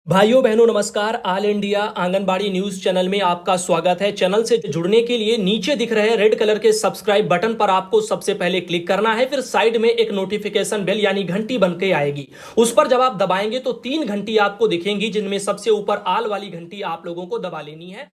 भाइयों बहनों नमस्कार। All India anganwadi news channel में आपका स्वागत है। चैनल से जुड़ने के लिए नीचे दिख रहे रेड कलर के सब्सक्राइब बटन पर आपको सबसे पहले क्लिक करना है। फिर साइड में एक नोटिफिकेशन बेल यानी घंटी बन के आएगी, उस पर जब आप दबाएंगे तो 3 घंटी आपको दिखेंगी, जिनमें सबसे ऊपर आल वाली घंटी आप लोगों को दबा लेनी है।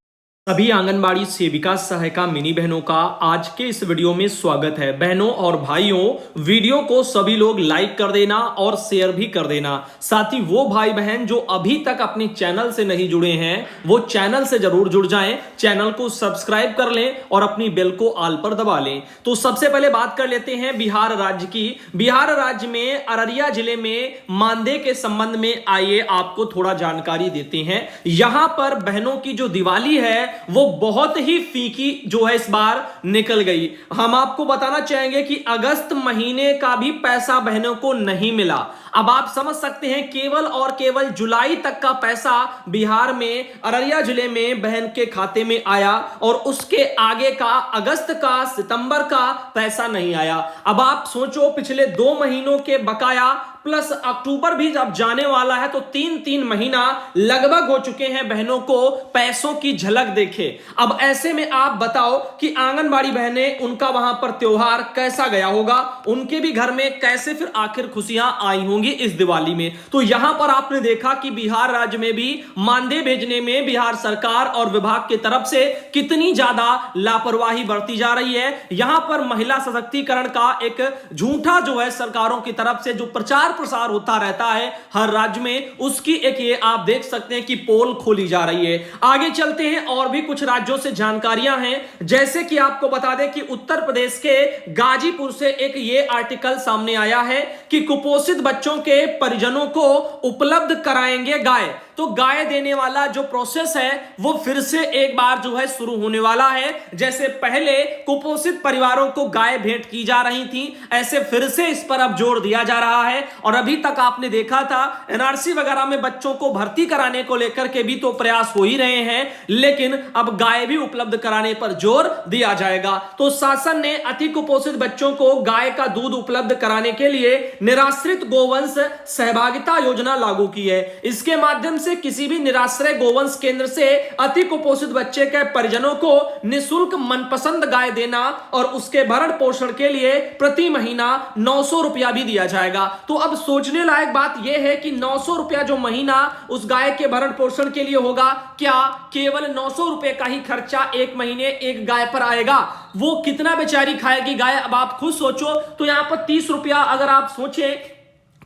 सभी आंगनबाड़ी सेविका सहायिका मिनी बहनों का आज के इस वीडियो में स्वागत है। बहनों और भाइयों, वीडियो को सभी लोग लाइक कर देना और शेयर भी कर देना। साथ ही वो भाई बहन जो अभी तक अपने चैनल से नहीं जुड़े हैं वो चैनल से जरूर जुड़ जाएं, चैनल को सब्सक्राइब कर लें और अपनी बेल को आल पर दबा लें। तो सबसे पहले बात कर लेते हैं बिहार राज्य की। बिहार राज्य में अररिया जिले में मानदेय के संबंध में आइए आपको थोड़ा जानकारी देते हैं। यहां पर बहनों की जो दिवाली है वो बहुत ही फीकी जो है इस बार निकल गई। हम आपको बताना चाहेंगे कि अगस्त महीने का भी पैसा बहनों को नहीं मिला। अब आप समझ सकते हैं केवल और केवल जुलाई तक का पैसा बिहार में अररिया जिले में बहन के खाते में आया और उसके आगे का अगस्त का सितंबर का पैसा नहीं आया। अब आप सोचो पिछले 2 महीनों के बकाया प्लस अक्टूबर भी जब जाने वाला है तो 3-3 महीना लगभग हो चुके हैं बहनों को पैसों की झलक देखे। अब ऐसे में आप बताओ कि आंगनबाड़ी बहनें उनका वहां पर त्योहार कैसा गया होगा, उनके भी घर में कैसे फिर आखिर खुशियां आई होंगी इस दिवाली में। तो यहां पर आपने देखा कि बिहार राज्य में भी मानदेय भेजने में बिहार सरकार और विभाग की तरफ से कितनी ज्यादा लापरवाही बरती जा रही है। यहां पर महिला सशक्तिकरण का एक झूठा जो है सरकारों की तरफ से जो प्रचार प्रसार होता रहता है हर राज्य में, उसकी एक ये आप देख सकते हैं कि पोल खोली जा रही है। आगे चलते हैं और भी कुछ राज्यों से जानकारियां हैं, जैसे कि आपको बता दें कि उत्तर प्रदेश के गाजीपुर से एक ये आर्टिकल सामने आया है कि कुपोषित बच्चों के परिजनों को उपलब्ध कराएंगे गाय। तो गाय देने वाला जो प्रोसेस है वो फिर से एक बार जो है शुरू होने वाला है। जैसे पहले कुपोषित परिवारों को गाय भेंट की जा रही थी, ऐसे फिर से इस पर अब जोर दिया जा रहा है। और अभी तक आपने देखा था एनआरसी वगैरह में बच्चों को भर्ती कराने को लेकर के भी तो प्रयास हो ही रहे हैं, लेकिन अब गाय भी उपलब्ध कराने पर जोर दिया जाएगा। तो शासन ने अति कुपोषित बच्चों को गाय का दूध उपलब्ध कराने के लिए निराश्रित गोवंश सहभागिता योजना लागू की है। इसके माध्यम से किसी भी निराश्रय गोवंश केंद्र से अति कुपोषित बच्चे के परिजनों को निःशुल्क मनपसंद गाय देना और उसके भरण पोषण के लिए प्रति महीना 900 रुपया भी दिया जाएगा। तो अब सोचने लायक बात यह है कि 900 रुपया जो महीना उस गाय के भरण पोषण के लिए होगा, क्या केवल 900 रुपए का ही खर्चा एक महीने एक गाय पर आएगा? वो कितना बेचारी खाएगी गाय? अब आप खुद सोचो। तो यहां पर 30 रुपया अगर आप सोचें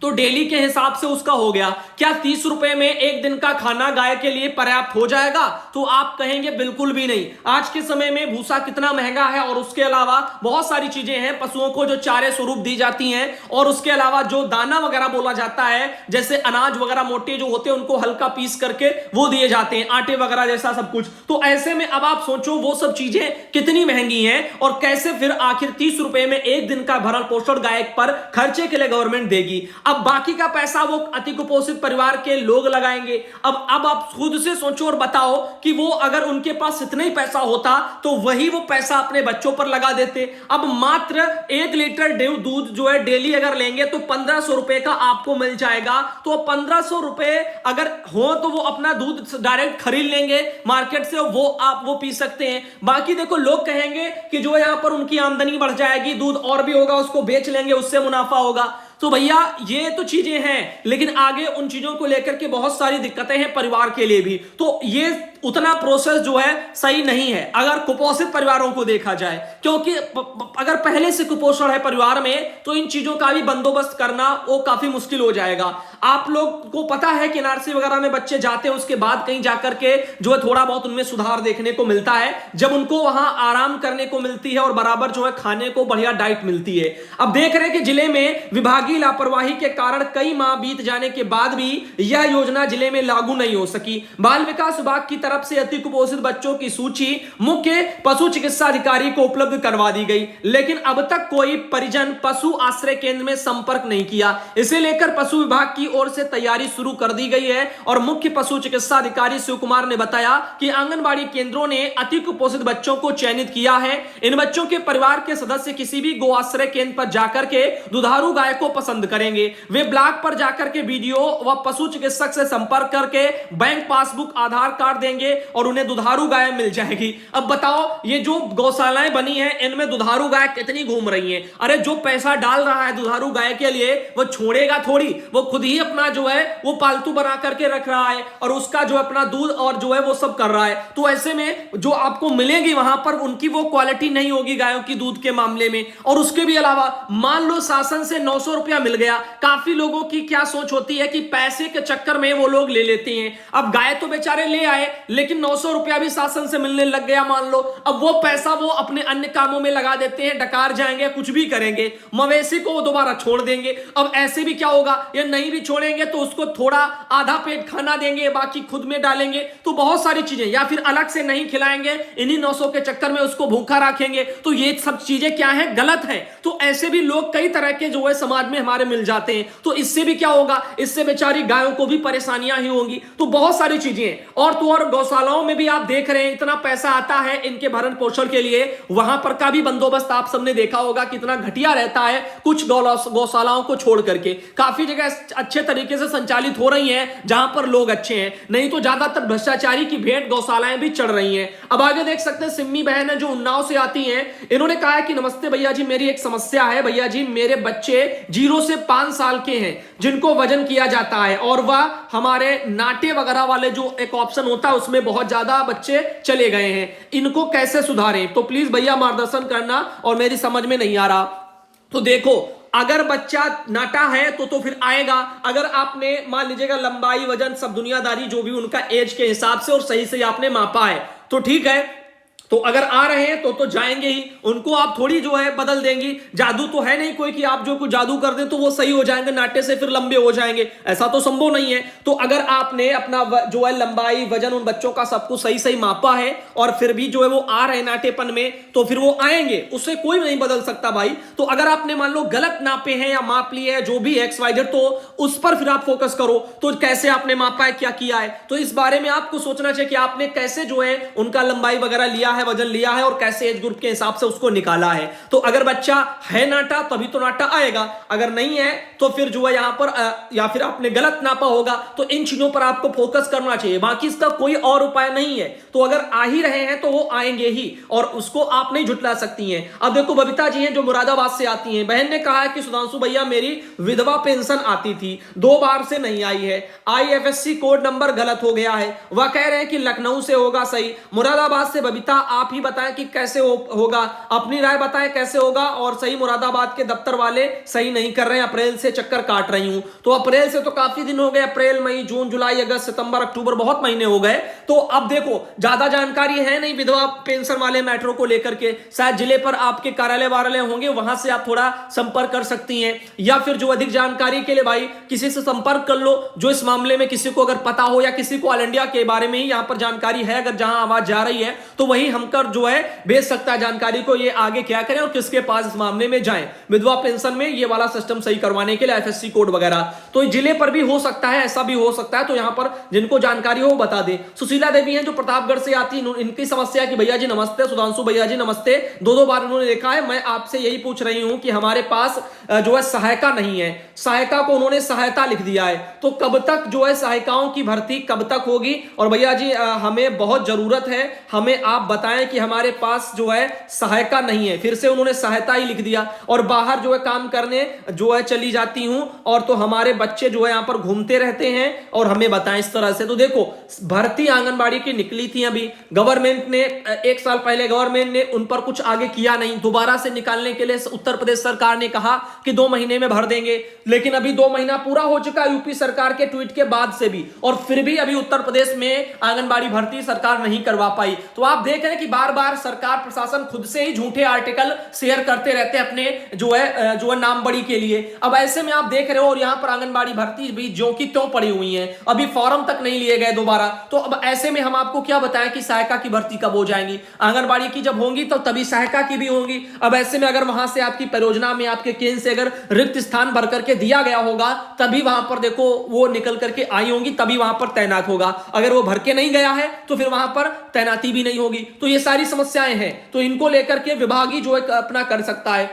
तो डेली के हिसाब से उसका हो गया। क्या 30 रुपए में एक दिन का खाना गाय के लिए पर्याप्त हो जाएगा? तो आप कहेंगे बिल्कुल भी नहीं। आज के समय में भूसा कितना महंगा है और उसके अलावा बहुत सारी चीजें हैं पशुओं को जो चारे स्वरूप दी जाती हैं, और उसके अलावा जो दाना वगैरह बोला जाता है, जैसे अनाज वगैरह मोटे जो होते हैं उनको हल्का पीस करके वो दिए जाते हैं, आटे वगैरह जैसा सब कुछ। तो ऐसे में अब आप सोचो वो सब चीजें कितनी महंगी हैं और कैसे फिर आखिर 30 रुपए में एक दिन का भरण पोषण गाय पर खर्चे के लिए गवर्नमेंट देगी। अब बाकी का पैसा वो अति कुपोषित परिवार के लोग लगाएंगे। अब आप खुद से सोचो और बताओ कि वो अगर उनके पास इतना ही पैसा होता तो वही वो पैसा अपने बच्चों पर लगा देते। अब मात्र 1 लीटर दूध जो है डेली अगर लेंगे तो 1500 रुपए का आपको मिल जाएगा। तो 1500 रुपए अगर हो तो वो अपना दूध डायरेक्ट खरीद लेंगे मार्केट से, वो पी सकते हैं। बाकी देखो लोग कहेंगे कि जो यहां पर उनकी आमदनी बढ़ जाएगी, दूध और भी होगा उसको बेच लेंगे, उससे मुनाफा होगा। तो भैया ये तो चीजें हैं, लेकिन आगे उन चीजों को लेकर के बहुत सारी दिक्कतें हैं परिवार के लिए भी। तो ये उतना प्रोसेस जो है सही नहीं है अगर कुपोषित परिवारों को देखा जाए, क्योंकि अगर पहले से कुपोषण है परिवार में तो इन चीजों का भी बंदोबस्त करना वो काफी मुश्किल हो जाएगा। आप लोग को पता है कि एनआरसी वगैरह में बच्चे जाते हैं, उसके बाद कहीं जाकर के जो है थोड़ा बहुत उनमें सुधार देखने को मिलता है, जब उनको वहां आराम करने को मिलती है और बराबर जो है खाने को बढ़िया डाइट मिलती है। अब देख रहे हैं कि जिले में विभागीय लापरवाही के कारण कई माह बीत जाने के बाद भी यह योजना जिले में लागू नहीं हो सकी। बाल विकास विभाग की तरफ से अति कुपोषित बच्चों की सूची मुख्य पशु चिकित्सा अधिकारी को उपलब्ध करवा दी गई, लेकिन अब तक कोई परिजन पशु आश्रय केंद्र में संपर्क नहीं किया। इसे लेकर पशु विभाग की की ओर से तैयारी शुरू कर दी गई है और मुख्य पशु चिकित्सा अधिकारी शिव कुमार ने बताया कि आंगनबाड़ी केंद्रों ने अति कुपोषित बच्चों को चयनित किया है। इन बच्चों के परिवार के सदस्य किसी भी गो आश्रय केंद्र पर जाकर के दुधारू गाय को पसंद करेंगे। वे ब्लॉक पर जाकर के वीडियो व पशु चिकित्सक से संपर्क करके बैंक पासबुक आधार कार्ड देंगे और उन्हें दुधारू गाय मिल जाएगी। अब बताओ ये जो गौशालाएं बनी हैं इनमें दुधारू गाय कितनी घूम रही हैं। अरे जो पैसा डाल रहा है दुधारू गाय के लिए वो छोड़ेगा थोड़ी, वो खुद ही अपना जो है वो पालतू बना करके रख रहा है और उसका जो अपना दूध और जो है वो सब कर रहा है। तो ऐसे में जो आपको मिलेगी वहां पर उनकी वो क्वालिटी नहीं होगी गायों की दूध के मामले में। और उसके भी अलावा मान लो शासन से 900 रुपया मिल गया, काफी लोगों की क्या सोच होती है कि पैसे के चक्कर में वो लोग ले लेते हैं। अब गाय तो बेचारे ले आए लेकिन 900 रुपया भी शासन से मिलने लग गया मान लो, अब वो पैसा वो अपने अन्य कामों में लगा देते हैं, डकार जाएंगे, कुछ भी करेंगे, मवेशी को वो दोबारा छोड़ देंगे। अब ऐसे भी क्या होगा, ये नहीं भी छोड़ेंगे तो उसको थोड़ा आधा पेट खाना देंगे, बाकी खुद में डालेंगे, तो बहुत सारी चीजें, या फिर अलग से नहीं खिलाएंगे, इन्हीं 900 के चक्कर में उसको भूखा रखेंगे। तो ये सब चीजें क्या है, गलत है। तो ऐसे भी लोग कई तरह के जो है समाज में हमारे मिल जाते हैं। तो इससे भी क्या होगा, इससे बेचारी गायों को भी परेशानियां ही होंगी। तो बहुत सारी चीजें हैं। और तो और गौशालाओं में भी आप देख रहे हैं इतना पैसा आता है इनके भरण पोषण के लिए, वहां पर का भी बंदोबस्त आप सबने देखा होगा कितना घटिया रहता है। कुछ गौशालाओं को छोड़ करके काफी जगह अच्छे तरीके से संचालित हो रही हैं जहां पर लोग अच्छे हैं, नहीं तो ज्यादातर भ्रष्टाचारी की भेंट गौशालाएं भी चढ़ रही हैं। अब आगे देख सकते हैं सिम्मी बहन है जो उन्नाव से आती हैं, इन्होंने कहा है कि नमस्ते भैया जी, मेरी एक समस्या है भैया जी, मेरे बच्चे 0 से 5 साल के हैं जिनको वजन किया जाता है और वह हमारे नाटे वगैरह वाले जो एक ऑप्शन होता है उसमें बहुत ज्यादा बच्चे चले गए हैं, इनको कैसे सुधारें? तो प्लीज भैया मार्गदर्शन करना और मेरी समझ में नहीं आ रहा। तो देखो अगर बच्चा नाटा है तो फिर आएगा, अगर आपने मान लीजिएगा लंबाई वजन सब दुनियादारी जो भी उनका एज के हिसाब से और सही से आपने मापा है तो ठीक है, तो अगर आ रहे हैं तो जाएंगे ही, उनको आप थोड़ी जो है बदल देंगी। जादू तो है नहीं कोई कि आप जो कुछ जादू कर दें तो वो सही हो जाएंगे, नाटे से फिर लंबे हो जाएंगे, ऐसा तो संभव नहीं है। तो अगर आपने अपना जो है लंबाई वजन उन बच्चों का सब कुछ सही सही मापा है और फिर भी जो है वो आ रहे नाटेपन में, तो फिर वो आएंगे, उससे कोई नहीं बदल सकता भाई। तो अगर आपने मान लो गलत नापे हैं या माप लिए है जो भी XYZ, तो उस पर फिर आप फोकस करो, तो कैसे आपने मापा है, क्या किया है, तो इस बारे में आपको सोचना चाहिए कि आपने कैसे जो है उनका लंबाई वगैरह लिया है, वजन लिया है और कैसे एज ग्रुप के हिसाब से उसको निकाला है। तो अगर बच्चा है नाटा तभी तो नाटा आएगा, अगर नहीं है तो फिर जो है यहां पर या फिर आपने गलत नापा होगा। तो इन चीजों पर आपको फोकस करना चाहिए, बाकी इसका कोई और उपाय नहीं है। तो अगर आ ही रहे हैं तो वो आएंगे ही और उसको आप नहीं झुटला सकती हैं। अब देखो बबीता जी हैं जो मुरादाबाद से आती हैं, बहन ने कहा है कि सुधांशु भैया मेरी विधवा पेंशन आती थी 2 बार से नहीं आई है, IFSC कोड नंबर गलत हो गया है। वह कह रहे हैं कि लखनऊ से होगा सही। मुरादाबाद से बबीता आप ही बताएं कि कैसे होगा, अपनी राय बताएं कैसे होगा। और सही मुरादाबाद के दफ्तर वाले सही नहीं कर रहे हैं, अप्रैल से चक्कर काट रही हूं। तो अप्रैल से तो काफी दिन हो गए, अप्रैल मई जून जुलाई अगस्त सितंबर अक्टूबर बहुत महीने हो गए। तो अब देखो ज्यादा जानकारी है नहीं विधवा पेंशन वाले मैटरों को लेकर के, शायद जिले पर आपके कार्यालय होंगे, वहां से आप थोड़ा संपर्क कर सकती हैं, या फिर जो अधिक जानकारी के लिए भाई किसी से संपर्क कर लो जो इस मामले में किसी को अगर पता हो, या किसी को ऑल इंडिया के बारे में ही यहां पर जानकारी है, अगर जहां आवाज जा रही है तो वही हमकर जो है भेज सकता है जानकारी को, ये आगे क्या करें और किसके पास इस मामले में जाएं विधवा पेंशन में ये वाला सिस्टम सही करवाने के लिए IFSC कोड वगैरह। तो जिले पर भी हो सकता है, ऐसा भी हो सकता है, तो यहां पर जिनको जानकारी हो बता दे। सुशीला देवी हैं जो प्रतापगढ़ से आती है, इनकी समस्या कि भैया जी नमस्ते, सुधांशु भैया जी नमस्ते, 2 बार उन्होंने देखा है, मैं आपसे यही पूछ रही हूं कि हमारे पास जो है सहायिका नहीं है, सहायिका को उन्होंने सहायता लिख दिया है, तो कब तक जो है सहायिकाओं की भर्ती कब तक होगी? और भैया जी हमें बहुत जरूरत है, हमें आप बताएं कि हमारे पास जो है सहायिका नहीं है। फिर से उन्होंने सहायता ही लिख दिया। और बाहर जो है काम करने जो है चली जाती हूं और तो हमारे बच्चे जो है यहां पर घूमते रहते हैं और हमें बताएं इस तरह से। तो देखो भर्ती आंगनबाड़ी की निकली थी अभी, गवर्नमेंट ने 1 साल पहले गवर्नमेंट ने उन पर कुछ आगे किया नहीं, दोबारा से निकालने के लिए उत्तर प्रदेश सरकार ने कहा कि 2 महीने में भर देंगे, लेकिन अभी 2 महीना पूरा हो चुका यूपी सरकार के ट्वीट के बाद से भी, और फिर भी अभी उत्तर प्रदेश में आंगनबाड़ी भर्ती सरकार नहीं करवा पाई। तो आप देख रहे हैं हैं कि बार बार सरकार प्रशासन खुद से ही झूठे आर्टिकल शेयर करते रहते हैं अपने जो है नाम बड़ी के लिए। अब ऐसे में आप देख रहे हो, और यहां पर आंगनबाड़ी भर्ती भी जो कि त्यों पड़ी हुई है, अभी फॉर्म तक नहीं लिए गए दोबारा। तो अब ऐसे में हम आपको क्या बताएं कि सहायिका की भर्ती कब हो जाएंगी? आंगनबाड़ी की जब होंगी तो तभी सहायिका की भी होंगी। अब ऐसे में अगर वहां से आपकी परियोजना में आपके केंद्र से अगर रिक्त स्थान भर करके दिया गया होगा, तभी वहां पर देखो वो निकल करके आई होंगी, तभी वहां पर तैनात होगा। अगर वो भर के नहीं गया है तो फिर वहां पर तैनाती भी नहीं होगी। तो ये सारी समस्याएं हैं, तो इनको लेकर के विभाग ही जो है अपना कर सकता है।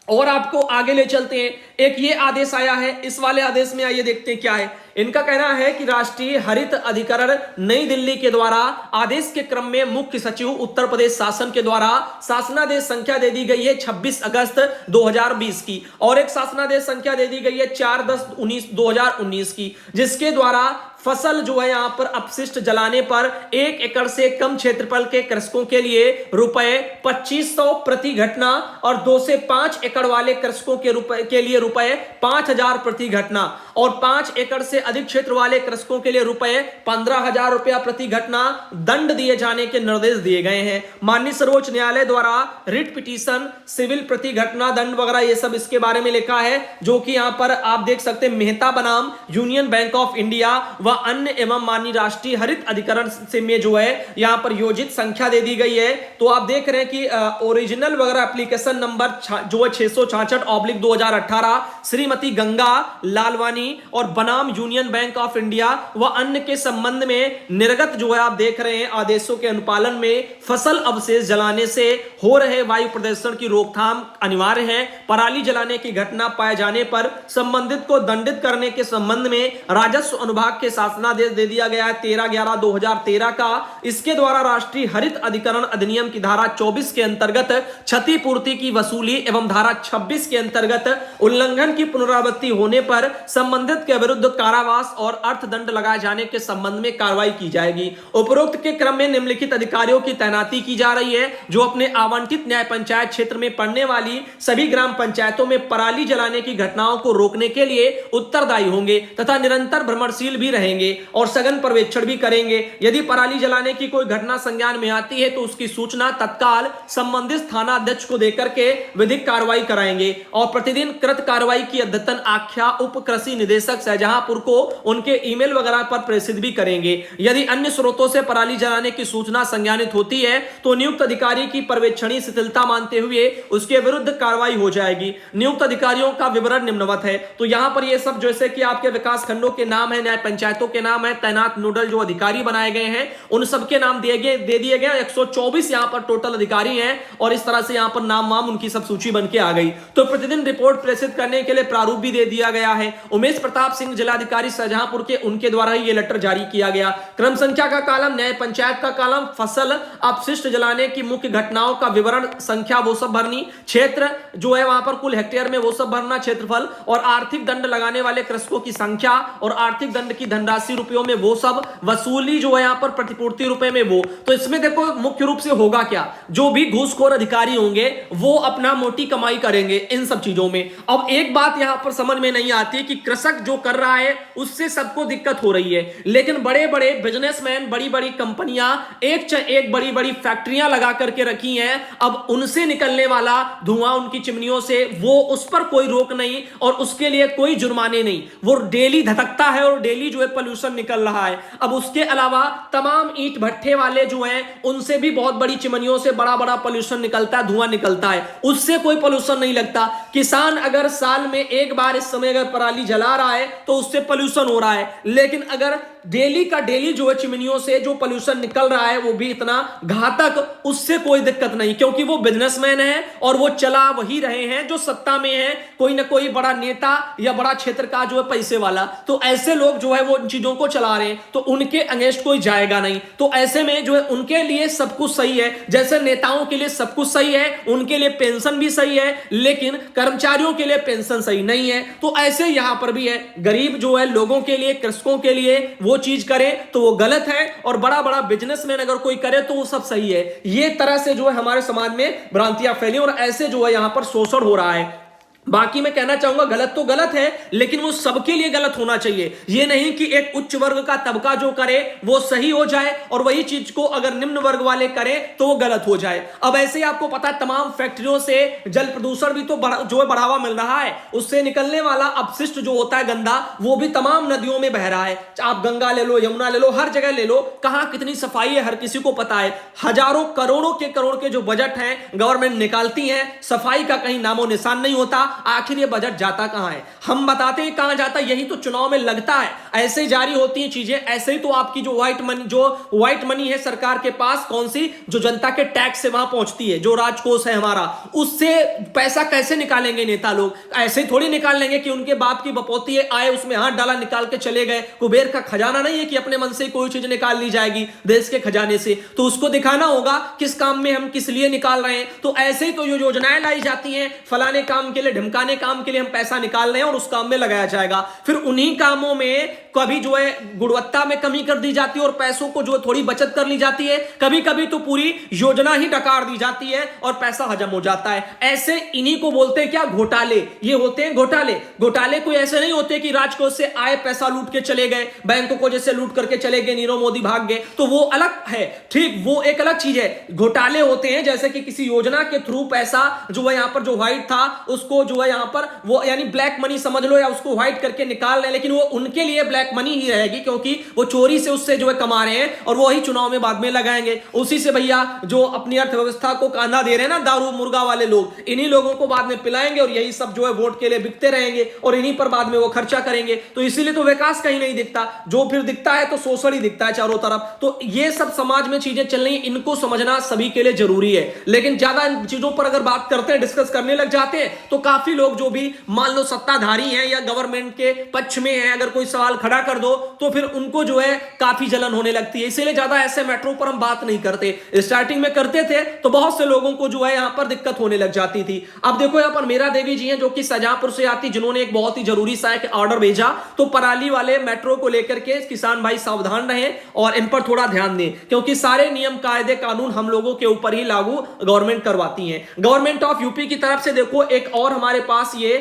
और आपको आगे ले चलते हैं, एक ये आदेश आया है, इस वाले आदेश में आइए देखते हैं क्या है। इनका कहना है कि राष्ट्रीय हरित अधिकरण नई दिल्ली के द्वारा आदेश के क्रम में मुख्य सचिव उत्तर प्रदेश शासन के द्वारा शासनादेश संख्या दे दी गई है 26 अगस्त 2020 की, और एक शासनादेश संख्या दे दी गई है 4/10/2019 की, जिसके द्वारा फसल जो है यहां पर अपशिष्ट जलाने पर 1 एकड़ से कम क्षेत्रफल के कृषकों के लिए रुपए 2500 प्रति घटना, और 2 से 5 एकड़ वाले कृषकों के लिए रुपए 5000 प्रति घटना, और 5 एकड़ से अधिक क्षेत्र वाले कृषकों के लिए रुपए 15,000 रुपया प्रति घटना दंड दिए जाने के निर्देश दिए गए हैं। माननीय सर्वोच्च न्यायालय द्वारा रिट पिटीशन, सिविल प्रति घटना दंड वगैरह ये सब इसके बारे में लिखा है, जो कि यहां पर आप देख सकते हैं मेहता बनाम यूनियन बैंक ऑफ इंडिया व अन्य एवं माननीय राष्ट्रीय हरित अधिकरण से में जो है यहां पर योजित संख्या दे दी गई है। तो आप देख रहे हैं कि ओरिजिनल वगैरह एप्लीकेशन नंबर जो है 666/2018 श्रीमती गंगा लालवानी और बनाम यूनियन बैंक ऑफ इंडिया व अन्य के संबंध में निर्गत जो है आप देख रहे हैं आदेशों के अनुपालन में फसल अवशेष जलाने से हो रहे वायु प्रदूषण की रोकथाम अनिवार्य है। पराली जलाने की घटना पाए जाने पर संबंधित को दंडित करने के संबंध में राजस्व अनुभाग के शासनादेश दे दिया गया है 13/11/2013 का। इसके द्वारा राष्ट्रीय हरित अधिकरण अधिनियम की धारा 24 के अंतर्गत क्षतिपूर्ति की वसूली एवं धारा 26 के अंतर्गत उल्लंघन की पुनरावृत्ति होने पर संबंधित के विरुद्ध कारावास और अर्थदंड लगाए जाने के संबंध में कार्रवाई की जाएगी। उपरोक्त के क्रम में निम्नलिखित अधिकारियों की तैनाती की जा रही है, जो अपने आवंटित न्याय पंचायत क्षेत्र में पड़ने वाली सभी ग्राम पंचायतों में पराली जलाने की घटनाओं को रोकने के लिए उत्तरदायी होंगे तथा निरंतर भ्रमणशील भी रहेंगे और सघन पर्यवेक्षण भी करेंगे। यदि पराली जलाने की कोई घटना संज्ञान में आती है तो उसकी सूचना तत्काल संबंधित थाना अध्यक्ष को देकर के विधिक कार्रवाई कराएंगे, और प्रतिदिन कृत कार्रवाई की अद्यतन आख्या उप कृषि निदेशक शाहजहांपुर को उनके ईमेल वगैरह पर प्रेषित भी करेंगे। यदि अन्य स्रोतों से पराली जलाने की सूचना संज्ञानित होती है तो नियुक्त अधिकारी की पर्यवेक्षणीय शिथिलता मानते हुए उसके विरुद्ध कार्रवाई हो जाएगी। नियुक्त अधिकारियों का विवरण निम्नवत है। तो यहां पर ये सब जैसे कि आपके विकास खंडों के नाम है, न्याय पंचायतों के नाम है, तैनात नोडल जो अधिकारी बनाए गए हैं उन सबके नाम दे दिए गए। 124 यहां पर टोटल अधिकारी हैं, और इस तरह से यहां पर नाम वाम उनकी सब सूची बन के आ गई। तो प्रतिदिन रिपोर्ट प्रेषित करने के लिए प्रारूप भी दे दिया गया है। उमेश प्रताप सिंह जिलाधिकारी शाहजहांपुर के उनके द्वारा ही ये लेटर जारी किया गया। क्रम संख्या का कॉलम, न्याय पंचायत का कॉलम, फसल अपशिष्ट जलाने की मुख्य घटनाओं का विवरण, संख्या वो सब भरनी, क्षेत्र जो है वहां पर कुल हेक्टेयर में वो सब भरना, क्षेत्रफल, और आर्थिक दंड लगाने वाले कृषकों की संख्या और आर्थिक दंड की धनराशि रुपयों में वो सब, वसूली जो है यहां पर प्रतिपूर्ति रुपए में वो। तो इसमें देखो मुख्य रूप से होगा क्या, जो भी घूसखोर अधिकारी होंगे वो अपना मोटी कमाई करेंगे इन सब चीजों में। अब एक बात यहां पर समझ में नहीं आती कि कृषक जो कर रहा है उससे सबको दिक्कत हो रही है, लेकिन बड़े बड़े बिजनेसमैन, बड़ी बड़ी कंपनियां एक से एक बड़ी बड़ी फैक्ट्रियां लगा करके रखी हैं। अब उनसे निकलने वाला धुआं उनकी चिमनियों से, वो उस पर कोई रोक नहीं और उसके लिए कोई जुर्माने नहीं, वो डेली धधकता है और डेली जो है पोल्यूशन निकल रहा है। अब उसके अलावा तमाम ईंट भट्ठे वाले जो हैं उनसे भी बहुत बड़ी चिमनियों से बड़ा बड़ा पोल्यूशन निकलता है, धुआं निकलता है, उससे कोई पोल्यूशन नहीं लगता। किसान अगर साल में एक बार इस समय अगर पराली जला रहा है तो उससे पोल्यूशन हो रहा है, लेकिन अगर डेली का डेली जो है चिमनियों से जो पोल्यूशन निकल रहा है वो भी इतना घातक, उससे कोई दिक्कत नहीं, क्योंकि वो बिजनेसमैन है और वो चला वही रहे हैं जो सत्ता में है, कोई ना कोई बड़ा नेता या बड़ा क्षेत्र का जो है पैसे वाला। तो ऐसे लोग जो है वो इन चीजों को चला रहे हैं, तो उनके अगेंस्ट कोई जाएगा नहीं। तो ऐसे में जो है उनके लिए सब कुछ सही है, जैसे नेताओं के लिए सब कुछ सही है, उनके लिए पेंशन भी सही है, लेकिन कर्मचारियों के लिए पेंशन सही नहीं है। तो ऐसे यहां पर भी है, गरीब जो है लोगों के लिए, कृषकों के लिए वो चीज करे तो वो गलत है, और बड़ा बड़ा बिजनेसमैन अगर कोई करे तो वो सब सही है। ये तरह से जो है हमारे समाज में भ्रांतियां फैली और ऐसे जो है यहां पर शोषण हो रहा है। बाकी मैं कहना चाहूंगा गलत तो गलत है, लेकिन वो सबके लिए गलत होना चाहिए। ये नहीं कि एक उच्च वर्ग का तबका जो करे वो सही हो जाए और वही चीज को अगर निम्न वर्ग वाले करें तो वो गलत हो जाए। अब ऐसे ही आपको पता है तमाम फैक्ट्रियों से जल प्रदूषण भी तो जो है बढ़ावा मिल रहा है, उससे निकलने वाला अपशिष्ट जो होता है गंदा, वो भी तमाम नदियों में बह रहा है। आप गंगा ले लो, यमुना ले लो, हर जगह ले लो, कहां कितनी सफाई है हर किसी को पता है। हजारों करोड़ों के करोड़ के जो बजट हैं गवर्नमेंट निकालती है, सफाई का कहीं नामो निशान नहीं होता। आखिर ये बजट जाता कहां है? हम बताते हैं कहां जाता, यही तो चुनाव में लगता है। ऐसे जारी होती हैं चीजें, ऐसे ही तो आपकी जो व्हाइट मनी है सरकार के पास, कौन सी, जो जनता के टैक्स से वहां पहुंचती है, जो राजकोष है हमारा, उससे पैसा कैसे निकालेंगे नेता लोग? ऐसे थोड़ी निकाल लेंगे कि उनके बाप की बपौती आए उसमें हाथ डाला निकाल के चले गए। कुबेर का खजाना नहीं है कि अपने मन से कोई चीज निकाल ली जाएगी देश के खजाने से, तो उसको दिखाना होगा किस काम में हम किस लिए निकाल रहे हैं। तो ऐसे ही तो जो योजनाएं लाई जाती हैं, फलाने काम के लिए, ढिमकाने काम के लिए हम पैसा निकाल रहे हैं और उस काम में लगाया जाएगा। फिर उन्हीं कामों में कभी जो है गुणवत्ता में कमी कर दी जाती है और पैसों को जो थोड़ी बचत कर ली जाती है, कभी कभी तो पूरी योजना ही डकार दी जाती है और पैसा हजम हो जाता है। ऐसे इन्हीं को बोलते हैं क्या? घोटाले। ये होते हैं घोटाले। घोटाले कोई ऐसे नहीं होते कि राजकोष से आए पैसा लूट के चले गए, बैंकों को जैसे लूट करके चले गए, नीरव मोदी भाग गए, तो वो अलग है, ठीक, वो एक अलग चीज है। घोटाले होते हैं जैसे कि किसी योजना के थ्रू पैसा जो है यहां पर जो व्हाइट था उसको जो है यहां पर वो यानी ब्लैक मनी समझ लो, या उसको व्हाइट करके निकाल रहे हैं, लेकिन वो उनके लिए ब्लैक मनी ही रहेगी क्योंकि वो चोरी से उससे जो है कमा रहे हैं और वो ही चुनाव में बाद में लगाएंगे। उसी से भैया जो अपनी अर्थव्यवस्था को कांधा दे रहे हैं ना दारू मुर्गा वाले लोग, इन्हीं लोगों को बाद में पिलाएंगे और यही सब जो है वोट के लिए बिकते रहेंगे और इन्हीं पर बाद में वो खर्चा करेंगे। तो इसीलिए तो विकास कहीं नहीं दिखता, जो फिर दिखता है तो शोषण ही दिखता है चारों तरफ। तो ये सब समाज में चीजें चल रही हैं, इनको समझना सभी के लिए जरूरी है। लेकिन ज्यादा इन चीजों पर अगर बात करते हैं, डिस्कस करने लग जाते हैं, तो काफी लोग जो भी मान लो सत्ताधारी हैं या गवर्नमेंट के पक्ष में हैं, अगर कोई सवाल खड़ा कर दो तो फिर उनको जो है काफी जलन होने लगती है। इसीलिए ज्यादा ऐसे मैटरों पर हम बात नहीं करते। स्टार्टिंग में करते थे तो बहुत से लोगों को जो है यहां पर दिक्कत होने लग जाती थी। अब देखो यहां पर मेरा देवी जी हैं जो कि शाहजहांपुर से आती, जिन्होंने एक बहुत ही जरूरी सा एक ऑर्डर भेजा। तो पराली वाले मेट्रो को लेकर के किसान भाई सावधान रहें और इन पर थोड़ा ध्यान दें, क्योंकि सारे नियम कायदे कानून हम लोगों के ऊपर ही लागू गवर्नमेंट करवाती है। गवर्नमेंट ऑफ यूपी की तरफ से देखो एक और हमारे पास ये